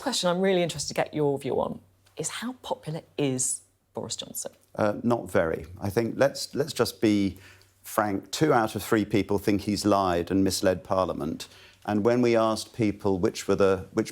question I'm really interested to get your view on is how popular is Boris Johnson? Not very. I think let's just be frank. 2 out of 3 people think he's lied and misled Parliament. And when we asked people which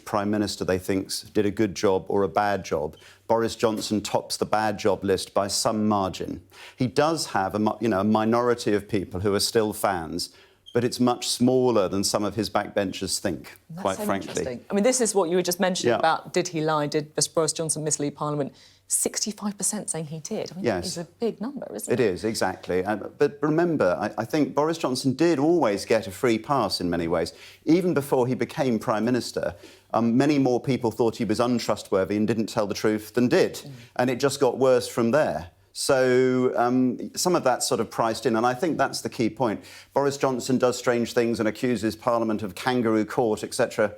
Prime Minister they think did a good job or a bad job, Boris Johnson tops the bad job list by some margin. He does have a minority of people who are still fans, but it's much smaller than some of his backbenchers think, quite frankly. Interesting. I mean, this is what you were just mentioning about did he lie, did Boris Johnson mislead Parliament? 65% saying he did. I mean, that is a big number, isn't it? It is, exactly. But remember, I think Boris Johnson did always get a free pass in many ways. Even before he became Prime Minister, many more people thought he was untrustworthy and didn't tell the truth than did. And it just got worse from there. So some of that's sort of priced in, and I think that's the key point. Boris Johnson does strange things and accuses Parliament of kangaroo court, etc.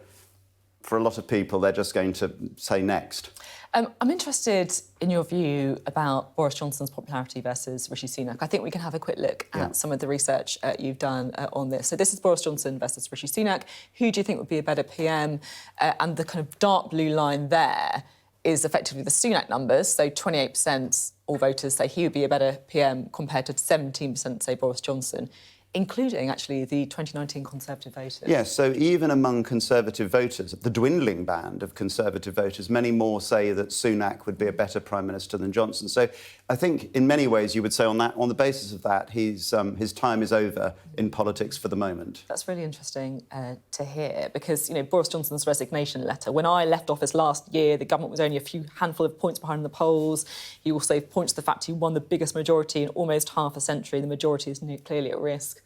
For a lot of people, they're just going to say next. I'm interested in your view about Boris Johnson's popularity versus Rishi Sunak. I think we can have a quick look at some of the research you've done on this. So this is Boris Johnson versus Rishi Sunak. Who do you think would be a better PM? And the kind of dark blue line there is effectively the Sunak numbers. So 28% all voters say he would be a better PM compared to 17% say Boris Johnson, including, actually, the 2019 Conservative voters. Yes, so even among Conservative voters, the dwindling band of Conservative voters, many more say that Sunak would be a better Prime Minister than Johnson. So I think, in many ways, you would say on the basis of that, his time is over in politics for the moment. That's really interesting to hear, because, Boris Johnson's resignation letter, when I left office last year, the government was only a handful of points behind the polls. He also points to the fact he won the biggest majority in almost half a century. The majority is clearly at risk.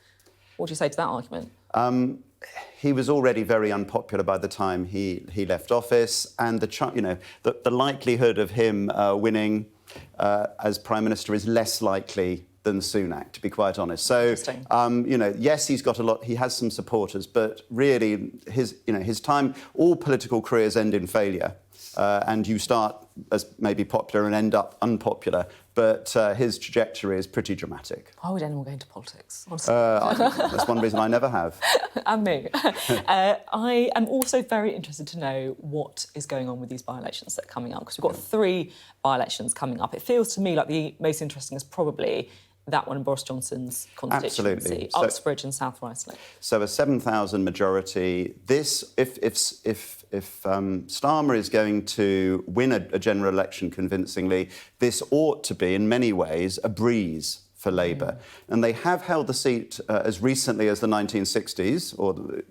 What do you say to that argument? He was already very unpopular by the time he left office, and the likelihood of him winning as Prime Minister is less likely than Sunak, to be quite honest. So, yes, he's got a lot. He has some supporters, but really, his time, all political careers end in failure, and you start as maybe popular and end up unpopular. But his trajectory is pretty dramatic. Why would anyone go into politics, honestly? That's one reason I never have. And me. I am also very interested to know what is going on with these by-elections that are coming up, because we've got 3 by-elections coming up. It feels to me like the most interesting is probably that one in Boris Johnson's constituency, Uxbridge and South Ruislip. So a 7,000 majority. This, if Starmer is going to win a general election convincingly, this ought to be, in many ways, a breeze for Labour. And they have held the seat as recently as the 1960s, or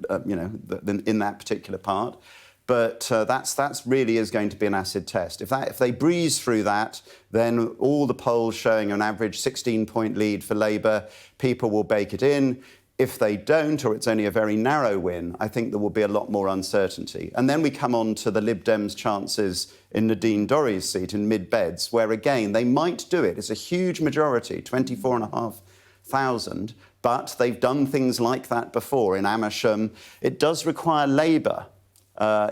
in that particular part. But that's really is going to be an acid test. If they breeze through that, then all the polls showing an average 16-point lead for Labour, people will bake it in. If they don't, or it's only a very narrow win, I think there will be a lot more uncertainty. And then we come on to the Lib Dems' chances in Nadine Dorries' seat in Mid-Beds, where, again, they might do it. It's a huge majority, 24,500, but they've done things like that before in Amersham. It does require Labour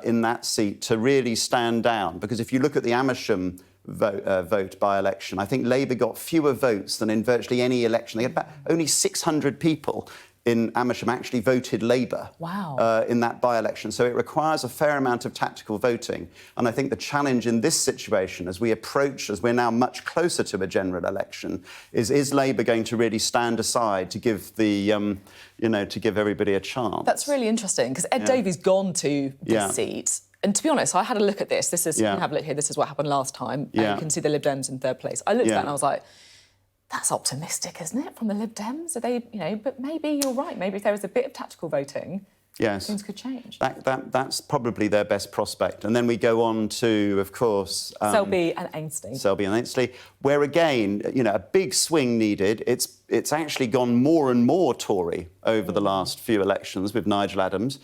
in that seat to really stand down, because if you look at the Amersham vote by-election, I think Labour got fewer votes than in virtually any election. They had about only 600 people in Amersham actually voted Labour in that by-election. So it requires a fair amount of tactical voting. And I think the challenge in this situation, as we're now much closer to a general election, is Labour going to really stand aside to give the, to give everybody a chance? That's really interesting, because Ed Davey's gone to this seat. And to be honest, I had a look at this. This is, you can have a look here, this is what happened last time. You can see the Lib Dems in 3rd place. I looked at that and I was like, that's optimistic, isn't it, from the Lib Dems? Are they, but maybe you're right. Maybe if there was a bit of tactical voting, things could change. That's probably their best prospect. And then we go on to, of course... Selby and Ainsley. Selby and Ainsley, where, again, a big swing needed. It's actually gone more and more Tory over the last few elections with Nigel Adams.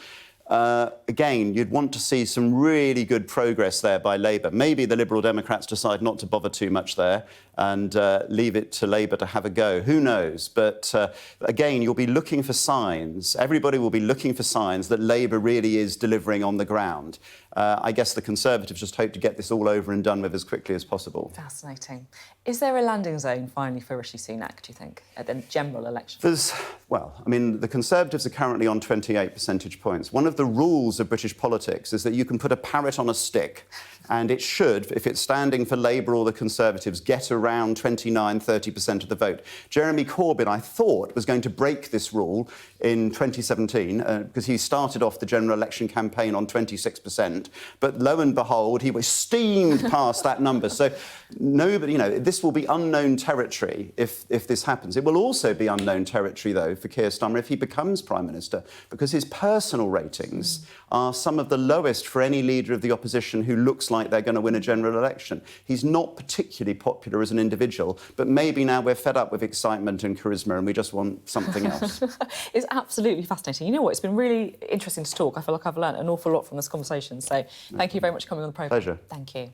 Again, you'd want to see some really good progress there by Labour. Maybe the Liberal Democrats decide not to bother too much there and leave it to Labour to have a go. Who knows? But again, you'll be looking for signs. Everybody will be looking for signs that Labour really is delivering on the ground. I guess the Conservatives just hope to get this all over and done with as quickly as possible. Fascinating. Is there a landing zone finally for Rishi Sunak, do you think, at the general election? The Conservatives are currently on 28 percentage points. One of the rules of British politics is that you can put a parrot on a stick and it should, if it's standing for Labour or the Conservatives, get around 29–30% of the vote. Jeremy Corbyn, I thought, was going to break this rule in 2017 because he started off the general election campaign on 26%, but lo and behold, he was steamed past that number. So nobody, this will be unknown territory if this happens. It will also be unknown territory, though, for Keir Starmer if he becomes Prime Minister, because his personal ratings are some of the lowest for any leader of the opposition who looks like they're going to win a general election. He's not particularly popular as an individual, but maybe now we're fed up with excitement and charisma and we just want something else. It's absolutely fascinating. You know what? It's been really interesting to talk. I feel like I've learned an awful lot from this conversation. So thank you very much for coming on the programme. Pleasure. Thank you.